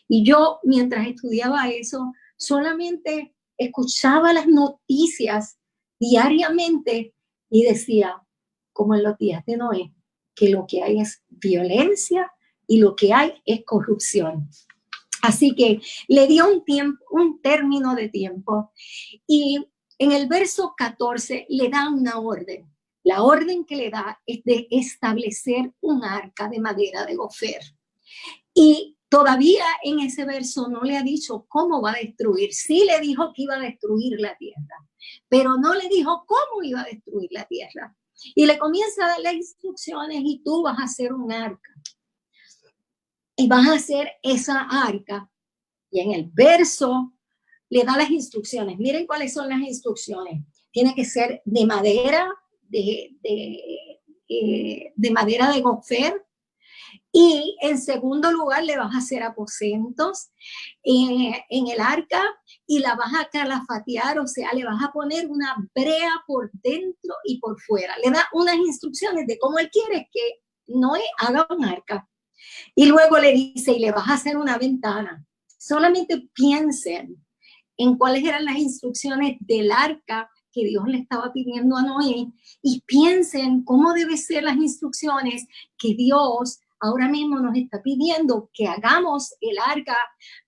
Y yo, mientras estudiaba eso, solamente escuchaba las noticias diariamente y decía, como en los días de Noé, que lo que hay es violencia y lo que hay es corrupción. Así que le dio un término de tiempo, y en el verso 14 le da una orden. La orden que le da es de establecer un arca de madera de gofer. Y todavía en ese verso no le ha dicho cómo va a destruir. Sí le dijo que iba a destruir la tierra, pero no le dijo cómo iba a destruir la tierra. Y le comienza a dar las instrucciones, y tú vas a hacer un arca. Y vas a hacer esa arca. Y en el verso le da las instrucciones. Miren cuáles son las instrucciones. Tiene que ser de madera, de madera de gofer. Y en segundo lugar, le vas a hacer aposentos en el arca, y la vas a calafatear, o sea, le vas a poner una brea por dentro y por fuera. Le da unas instrucciones de cómo él quiere que Noé haga un arca. Y luego le dice, y le vas a hacer una ventana. Solamente piensen en cuáles eran las instrucciones del arca que Dios le estaba pidiendo a Noé, y piensen cómo deben ser las instrucciones que Dios ahora mismo nos está pidiendo que hagamos el arca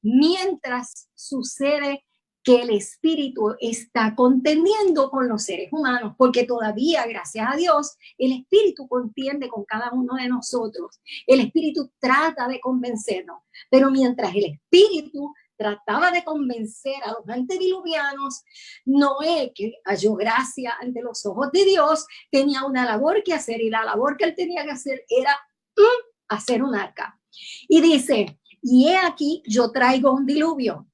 mientras sucede que el Espíritu está contendiendo con los seres humanos, porque todavía, gracias a Dios, el Espíritu contiende con cada uno de nosotros. El Espíritu trata de convencernos, pero mientras el Espíritu trataba de convencer a los antediluvianos, Noé, que halló gracia ante los ojos de Dios, tenía una labor que hacer, y la labor que él tenía que hacer era hacer un arca. Y dice, y he aquí, yo traigo un diluvio.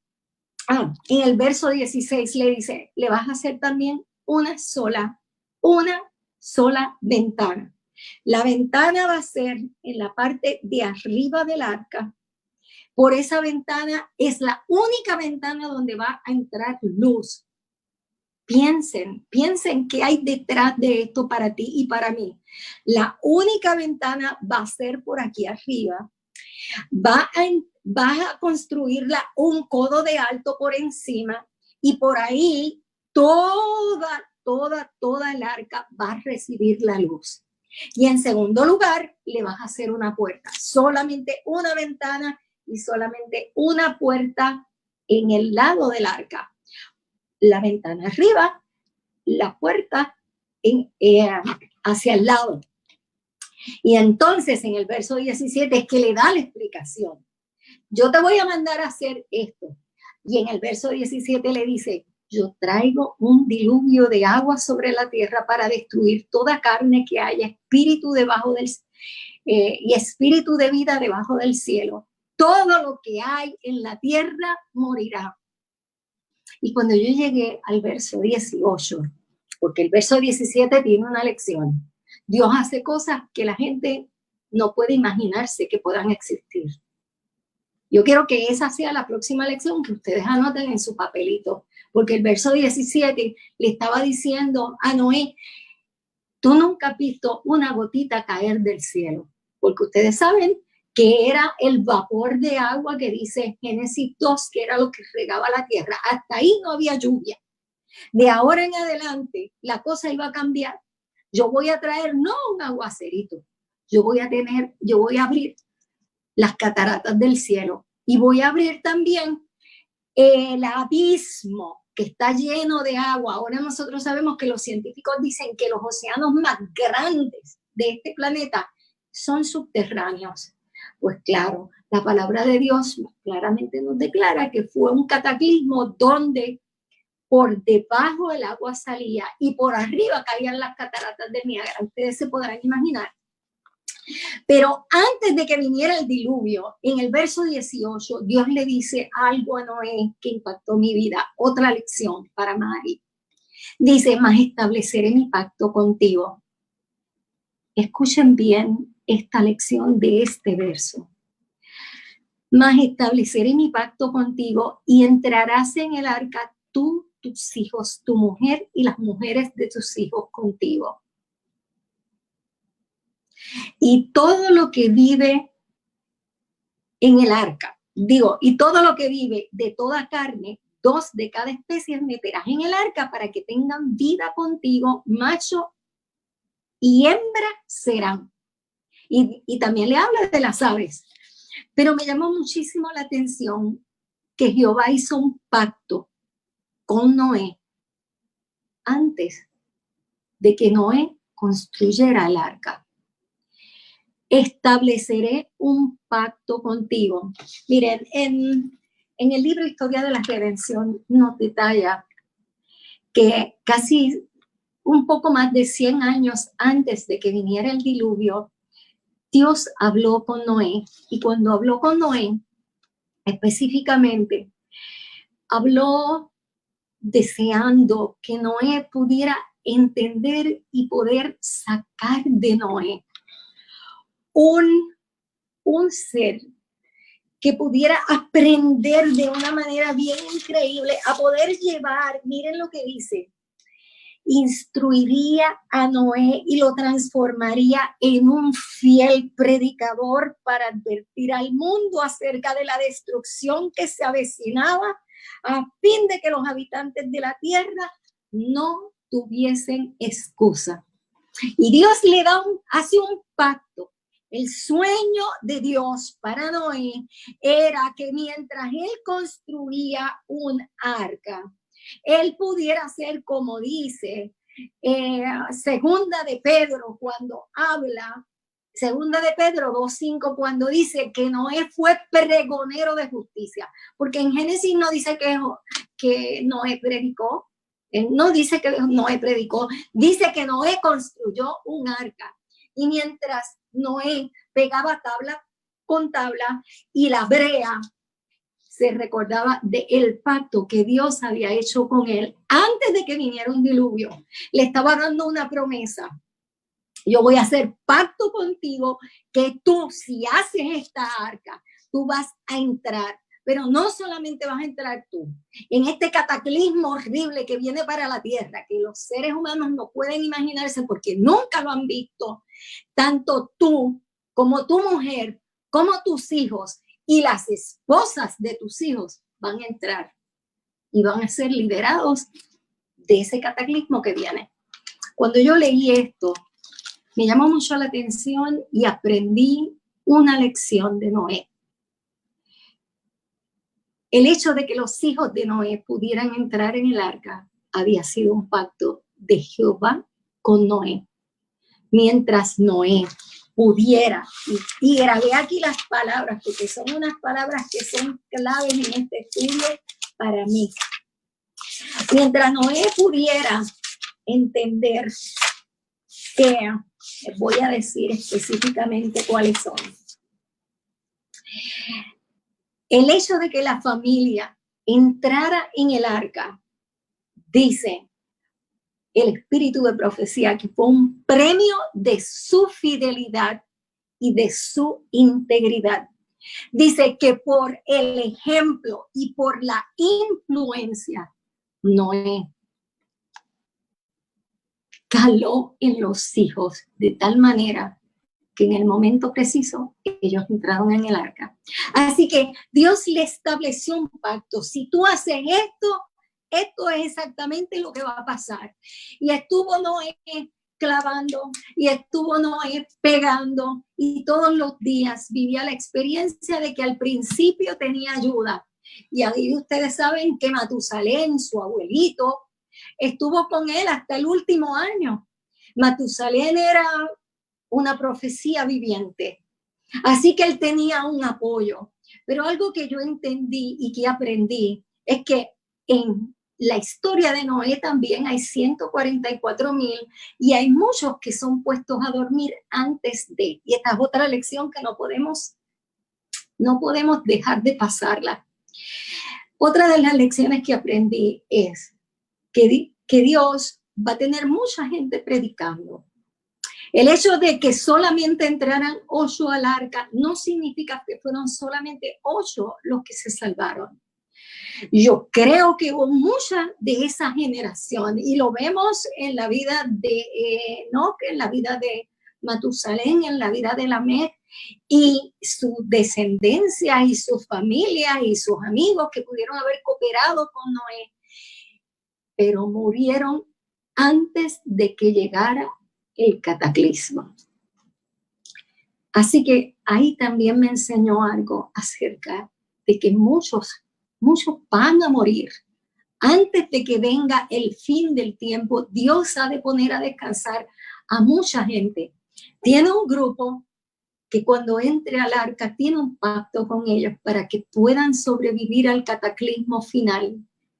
En el verso 16 le dice, le vas a hacer también una sola ventana. La ventana va a ser en la parte de arriba del arca. Por esa ventana es la única ventana donde va a entrar luz. Piensen qué hay detrás de esto para ti y para mí. La única ventana va a ser por aquí arriba. Vas a construirla un codo de alto por encima, y por ahí toda el arca va a recibir la luz. Y en segundo lugar, le vas a hacer una puerta, solamente una ventana y solamente una puerta en el lado del arca. La ventana arriba, la puerta hacia el lado. Y entonces en el verso 17 es que le da la explicación. Yo te voy a mandar a hacer esto. Y en el verso 17 le dice, yo traigo un diluvio de agua sobre la tierra para destruir toda carne que haya espíritu debajo y espíritu de vida debajo del cielo. Todo lo que hay en la tierra morirá. Y cuando yo llegué al verso 18, porque el verso 17 tiene una lección, Dios hace cosas que la gente no puede imaginarse que puedan existir. Yo quiero que esa sea la próxima lección que ustedes anoten en su papelito, porque el verso 17 le estaba diciendo a Noé, tú nunca has visto una gotita caer del cielo, porque ustedes saben que era el vapor de agua que dice Génesis 2, que era lo que regaba la tierra. Hasta ahí no había lluvia. De ahora en adelante, la cosa iba a cambiar. Yo voy a traer no un aguacerito, yo voy a abrir las cataratas del cielo, y voy a abrir también el abismo que está lleno de agua. Ahora nosotros sabemos que los científicos dicen que los océanos más grandes de este planeta son subterráneos. Pues claro, la palabra de Dios claramente nos declara que fue un cataclismo donde por debajo el agua salía y por arriba caían las cataratas de Niágara. Ustedes se podrán imaginar. Pero antes de que viniera el diluvio, en el verso 18, Dios le dice algo a Noé que impactó mi vida. Otra lección para Mari. Dice, mas estableceré mi pacto contigo. Escuchen bien esta lección de este verso. Mas estableceré mi pacto contigo, y entrarás en el arca tú, tus hijos, tu mujer y las mujeres de tus hijos contigo. Y todo lo que vive en el arca, y todo lo que vive de toda carne 2 de cada especie meterás en el arca para que tengan vida contigo, macho y hembra serán. Y también le habla de las aves. Pero me llamó muchísimo la atención que Jehová hizo un pacto con Noé antes de que Noé construyera el arca. Estableceré un pacto contigo. Miren, en el libro Historia de la Redención nos detalla que casi un poco más de 100 años antes de que viniera el diluvio, Dios habló con Noé, y cuando habló con Noé, específicamente, habló deseando que Noé pudiera entender y poder sacar de Noé un ser que pudiera aprender de una manera bien increíble a poder llevar, miren lo que dice, instruiría a Noé y lo transformaría en un fiel predicador para advertir al mundo acerca de la destrucción que se avecinaba, a fin de que los habitantes de la tierra no tuviesen excusa. Y Dios hace un pacto. El sueño de Dios para Noé era que mientras él construía un arca, él pudiera hacer como dice segunda de Pedro cuando habla, segunda de Pedro 2:5 cuando dice que Noé fue pregonero de justicia, porque en Génesis no dice que Noé predicó, no dice que Noé predicó, dice que Noé construyó un arca, y mientras Noé pegaba tabla con tabla y la brea, se recordaba del pacto que Dios había hecho con él antes de que viniera un diluvio. Le estaba dando una promesa. Yo voy a hacer pacto contigo que tú, si haces esta arca, tú vas a entrar. Pero no solamente vas a entrar tú. En este cataclismo horrible que viene para la tierra, que los seres humanos no pueden imaginarse porque nunca lo han visto, tanto tú como tu mujer, como tus hijos, y las esposas de tus hijos van a entrar y van a ser liberados de ese cataclismo que viene. Cuando yo leí esto, me llamó mucho la atención y aprendí una lección de Noé. El hecho de que los hijos de Noé pudieran entrar en el arca había sido un pacto de Jehová con Noé. Mientras Noé pudiera, y grabé aquí las palabras, porque son unas palabras que son claves en este estudio para mí. Mientras Noé pudiera entender que, voy a decir específicamente cuáles son. El hecho de que la familia entrara en el arca, dice el espíritu de profecía, que fue un premio de su fidelidad y de su integridad. Dice que por el ejemplo y por la influencia, Noé caló en los hijos de tal manera que en el momento preciso ellos entraron en el arca. Así que Dios le estableció un pacto. Si tú haces esto, esto es exactamente lo que va a pasar. Y estuvo Noé clavando, y estuvo Noé pegando, y todos los días vivía la experiencia de que al principio tenía ayuda. Y ahí ustedes saben que Matusalén, su abuelito, estuvo con él hasta el último año. Matusalén era una profecía viviente. Así que él tenía un apoyo. Pero algo que yo entendí y que aprendí es que en la historia de Noé también hay 144,000 y hay muchos que son puestos a dormir antes de. Y esta es otra lección que no podemos dejar de pasarla. Otra de las lecciones que aprendí es que Dios va a tener mucha gente predicando. El hecho de que solamente entraran 8 al arca no significa que fueron solamente 8 los que se salvaron. Yo creo que hubo mucha de esa generación y lo vemos en la vida de Enoc, en la vida de Matusalén, en la vida de Lamec, y su descendencia y su familia y sus amigos que pudieron haber cooperado con Noé, pero murieron antes de que llegara el cataclismo. Así que ahí también me enseñó algo acerca de que muchos van a morir. Antes de que venga el fin del tiempo, Dios ha de poner a descansar a mucha gente. Tiene un grupo que cuando entre al arca tiene un pacto con ellos para que puedan sobrevivir al cataclismo final,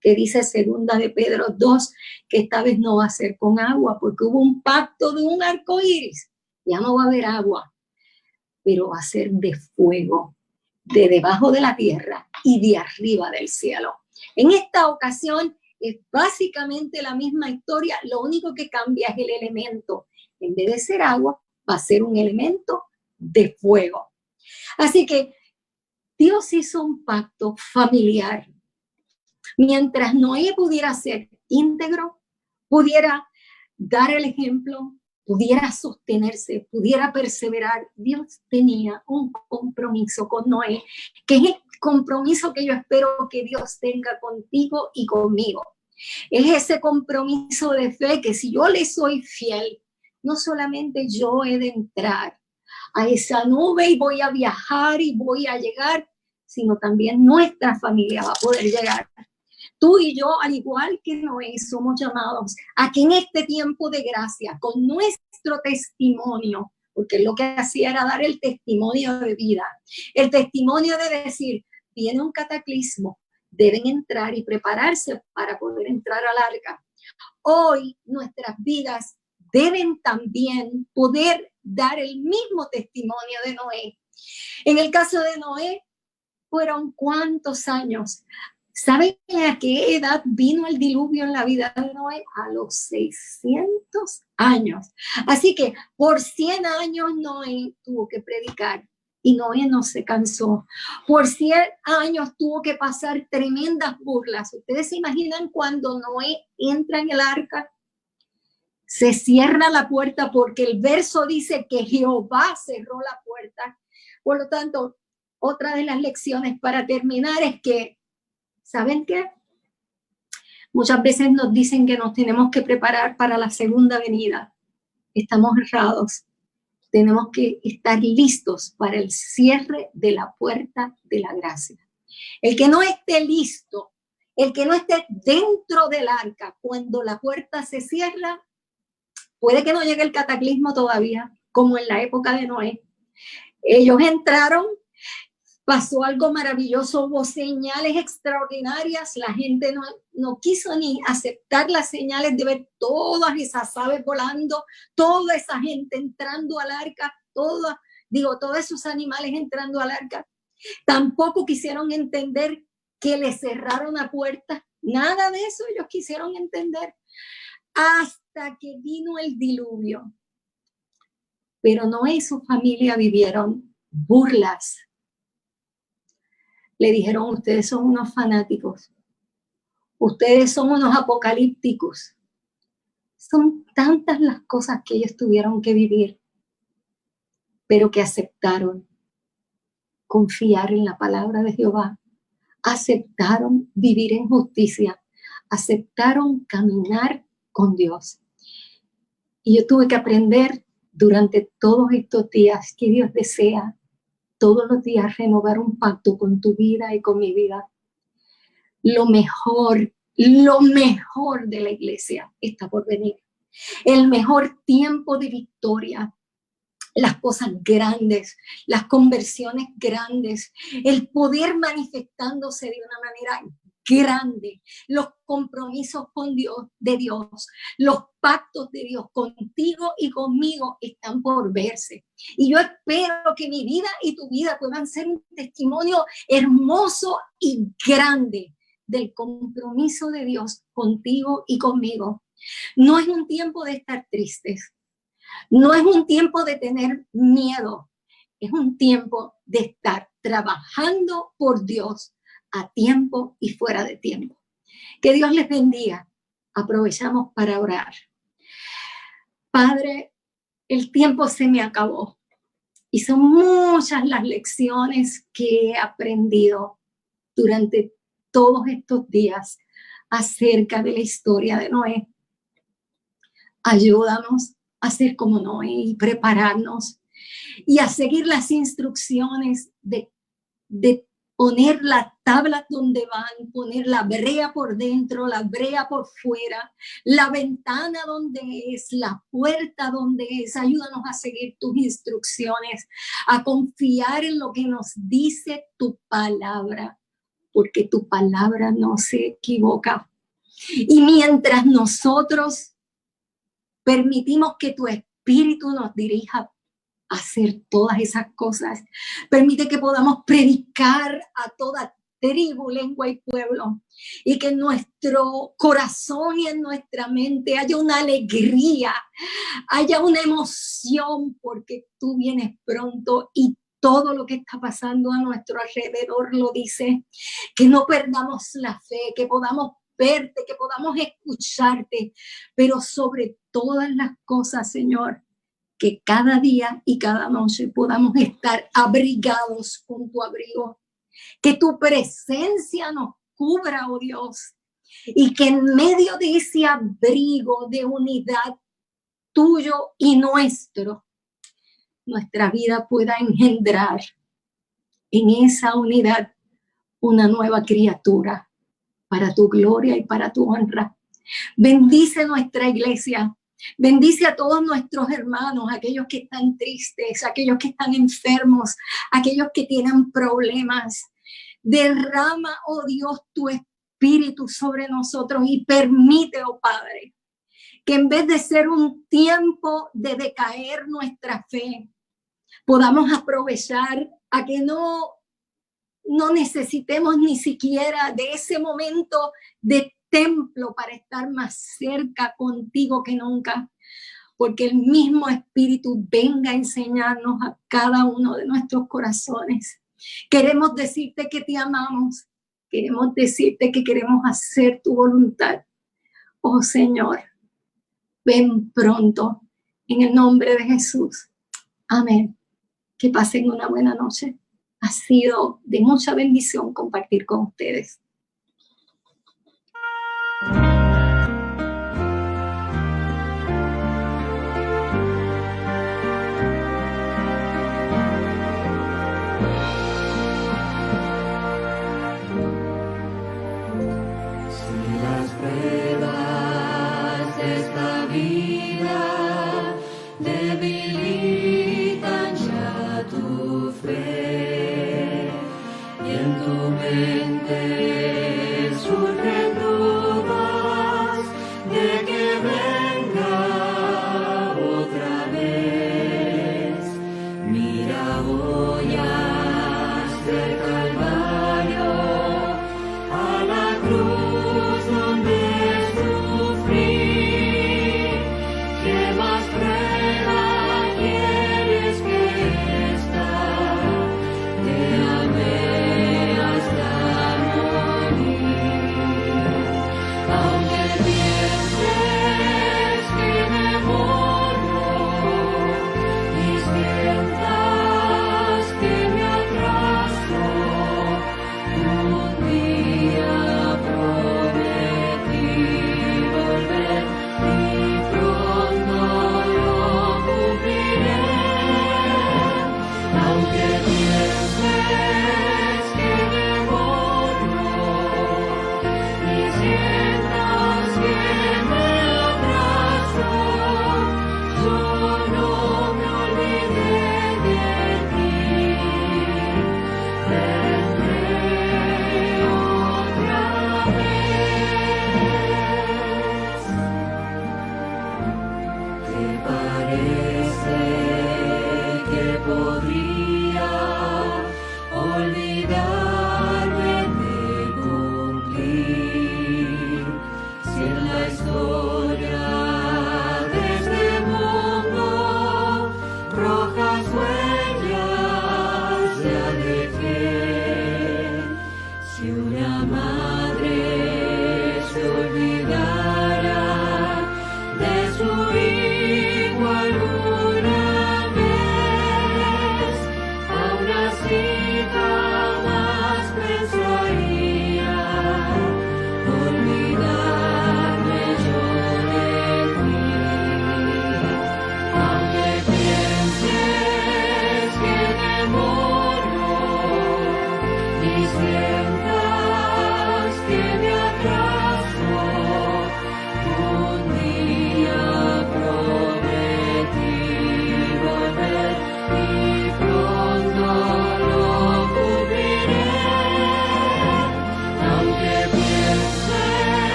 que dice segunda de Pedro 2, que esta vez no va a ser con agua, porque hubo un pacto de un arco iris. Ya no va a haber agua, pero va a ser de fuego, de debajo de la tierra y de arriba del cielo. En esta ocasión es básicamente la misma historia, lo único que cambia es el elemento. En vez de ser agua, va a ser un elemento de fuego. Así que Dios hizo un pacto familiar. Mientras Noé pudiera ser íntegro, pudiera dar el ejemplo, pudiera sostenerse, pudiera perseverar, Dios tenía un compromiso con Noé, que es el compromiso que yo espero que Dios tenga contigo y conmigo. Es ese compromiso de fe que si yo le soy fiel, no solamente yo he de entrar a esa nube y voy a viajar y voy a llegar, sino también nuestra familia va a poder llegar. Tú y yo, al igual que Noé, somos llamados a que en este tiempo de gracia, con nuestro testimonio, porque lo que hacía era dar el testimonio de vida, el testimonio de decir, viene un cataclismo, deben entrar y prepararse para poder entrar al arca. Hoy nuestras vidas deben también poder dar el mismo testimonio de Noé. En el caso de Noé, fueron ¿cuántos años? ¿Saben a qué edad vino el diluvio en la vida de Noé? A los 600 años. Así que por 100 años Noé tuvo que predicar y Noé no se cansó. Por 100 años tuvo que pasar tremendas burlas. ¿Ustedes se imaginan cuando Noé entra en el arca? Se cierra la puerta porque el verso dice que Jehová cerró la puerta. Por lo tanto, otra de las lecciones para terminar es que, ¿saben qué? Muchas veces nos dicen que nos tenemos que preparar para la segunda venida. Estamos errados. Tenemos que estar listos para el cierre de la puerta de la gracia. El que no esté listo, el que no esté dentro del arca cuando la puerta se cierra, puede que no llegue el cataclismo todavía, como en la época de Noé. Ellos entraron, pasó algo maravilloso, hubo señales extraordinarias, la gente no quiso ni aceptar las señales de ver todas esas aves volando, toda esa gente entrando al arca, todos esos animales entrando al arca. Tampoco quisieron entender que le cerraron la puerta, nada de eso ellos quisieron entender, hasta que vino el diluvio. Pero Noé y su familia vivieron burlas. Le dijeron, ustedes son unos fanáticos, ustedes son unos apocalípticos. Son tantas las cosas que ellos tuvieron que vivir, pero que aceptaron confiar en la palabra de Jehová, aceptaron vivir en justicia, aceptaron caminar con Dios. Y yo tuve que aprender durante todos estos días que Dios desea todos los días renovar un pacto con tu vida y con mi vida. Lo mejor de la iglesia está por venir. El mejor tiempo de victoria, las cosas grandes, las conversiones grandes, el poder manifestándose de una manera grande, los compromisos con Dios, de Dios, los pactos de Dios contigo y conmigo están por verse. Y yo espero que mi vida y tu vida puedan ser un testimonio hermoso y grande del compromiso de Dios contigo y conmigo. No es un tiempo de estar tristes, no es un tiempo de tener miedo, es un tiempo de estar trabajando por Dios a tiempo y fuera de tiempo. Que Dios les bendiga. Aprovechamos para orar. Padre, el tiempo se me acabó. Y son muchas las lecciones que he aprendido durante todos estos días acerca de la historia de Noé. Ayúdanos a ser como Noé y prepararnos y a seguir las instrucciones de poner las tablas donde van, poner la brea por dentro, la brea por fuera, la ventana donde es, la puerta donde es. Ayúdanos a seguir tus instrucciones, a confiar en lo que nos dice tu palabra, porque tu palabra no se equivoca. Y mientras nosotros permitimos que tu espíritu nos dirija a hacer todas esas cosas, permite que podamos predicar a toda tribu, lengua y pueblo, y que en nuestro corazón y en nuestra mente haya una alegría, haya una emoción, porque tú vienes pronto y todo lo que está pasando a nuestro alrededor lo dice. Que no perdamos la fe, que podamos verte, que podamos escucharte, pero sobre todas las cosas, Señor, que cada día y cada noche podamos estar abrigados con tu abrigo, que tu presencia nos cubra, oh Dios, y que en medio de ese abrigo de unidad tuyo y nuestro, nuestra vida pueda engendrar en esa unidad una nueva criatura para tu gloria y para tu honra. Bendice nuestra iglesia. Bendice a todos nuestros hermanos, aquellos que están tristes, aquellos que están enfermos, aquellos que tienen problemas. Derrama, oh Dios, tu espíritu sobre nosotros y permite, oh Padre, que en vez de ser un tiempo de decaer nuestra fe, podamos aprovechar a que no necesitemos ni siquiera de ese momento de templo para estar más cerca contigo que nunca, porque el mismo Espíritu venga a enseñarnos a cada uno de nuestros corazones. Queremos decirte que te amamos, queremos decirte que queremos hacer tu voluntad. Oh Señor, ven pronto en el nombre de Jesús. Amén. Que pasen una buena noche. Ha sido de mucha bendición compartir con ustedes.